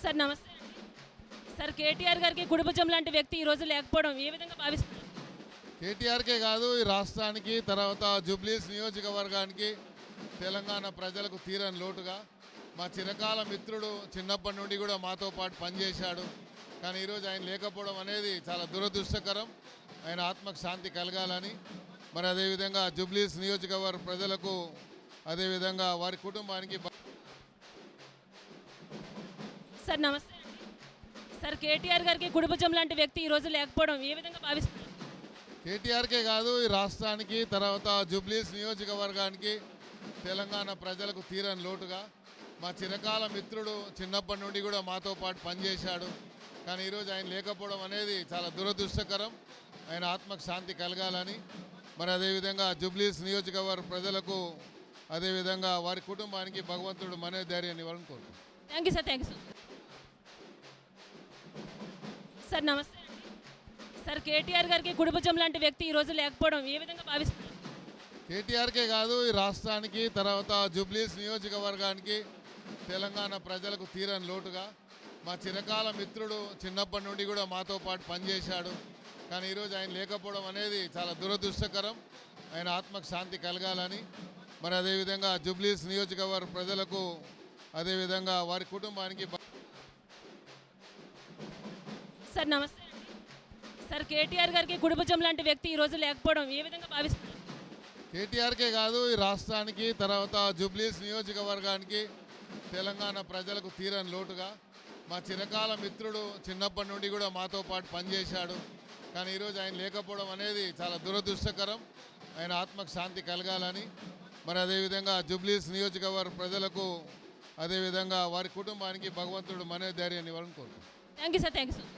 Sir నమస్తే అండి. Sir KTR గారికి కుడిభుజం లాంటి వ్యక్తి ఈ రోజు లేకపోవడం ఏ విధంగా భావిస్తారు? కేటీఆర్కే కాదు ఈ రాష్ట్రానికి తర్వాత జూబ్లీస్ నియోజకవర్గానికి తెలంగాణ ప్రజలకు తీరని లోటుగా మా చిరకాల మిత్రుడు చిన్నప్పటి నుండి కూడా మాతో పాటు పనిచేశాడు. కానీ ఈరోజు ఆయన లేకపోవడం అనేది చాలా దురదృష్టకరం. ఆయన ఆత్మకు శాంతి కలగాలని మరి అదేవిధంగా జూబ్లీస్ నియోజకవర్గ ప్రజలకు అదేవిధంగా వారి కుటుంబానికి సార్ నమస్తే అండి. సార్ కేటీఆర్ గారికి కుడిభుజం లాంటి వ్యక్తి ఈ రోజు లేకపోవడం ఏ విధంగా భావిస్తారు? కేటీఆర్కే కాదు ఈ రాష్ట్రానికి తర్వాత జూబ్లీస్ నియోజకవర్గానికి తెలంగాణ ప్రజలకు తీరని లోటుగా మా చిరకాల మిత్రుడు చిన్నప్పటి నుండి కూడా మాతో పాటు పనిచేశాడు. కానీ ఈరోజు ఆయన లేకపోవడం అనేది చాలా దురదృష్టకరం. ఆయన ఆత్మకు శాంతి కలగాలని మరి అదేవిధంగా జూబ్లీస్ నియోజకవర్గ ప్రజలకు అదేవిధంగా వారి కుటుంబానికి భగవంతుడు మనోధైర్యాన్ని ఇవ్వాలని కోరుకుంటున్నాను. Thank you sir. Thank you sir. Sir నమస్తే అండి. సార్ కేటీఆర్ గారికి కుడిభుజం లాంటి వ్యక్తి ఈ రోజు లేకపోవడం ఏ విధంగా భావిస్తారు? కేటీఆర్కే కాదు ఈ రాష్ట్రానికి తర్వాత జూబ్లీస్ నియోజకవర్గానికి తెలంగాణ ప్రజలకు తీరని లోటుగా మా చిరకాల మిత్రుడు చిన్నప్పటి నుండి కూడా మాతో పాటు పనిచేశాడు. కానీ ఈరోజు ఆయన లేకపోవడం అనేది చాలా దురదృష్టకరం. ఆయన ఆత్మకు శాంతి కలగాలని మరి అదేవిధంగా జూబ్లీస్ నియోజకవర్గ ప్రజలకు అదేవిధంగా వారి కుటుంబానికి సార్ నమస్తే అండి. సార్ కేటీఆర్ గారికి కుడిభుజం లాంటి వ్యక్తి ఈ రోజు లేకపోవడం ఏ విధంగా భావిస్తారు? కేటీఆర్కే కాదు ఈ రాష్ట్రానికి తర్వాత జూబ్లీస్ నియోజకవర్గానికి తెలంగాణ ప్రజలకు తీరని లోటుగా మా చిరకాల మిత్రుడు చిన్నప్పటి నుండి కూడా మాతో పాటు పనిచేశాడు. కానీ ఈరోజు ఆయన లేకపోవడం అనేది చాలా దురదృష్టకరం. ఆయన ఆత్మకు శాంతి కలగాలని మరి అదేవిధంగా జూబ్లీస్ నియోజకవర్గ ప్రజలకు అదేవిధంగా వారి కుటుంబానికి భగవంతుడు మనోధైర్యాన్ని ఇవ్వాలని కోరుకుంటున్నాను. Thank you sir. Thank you sir.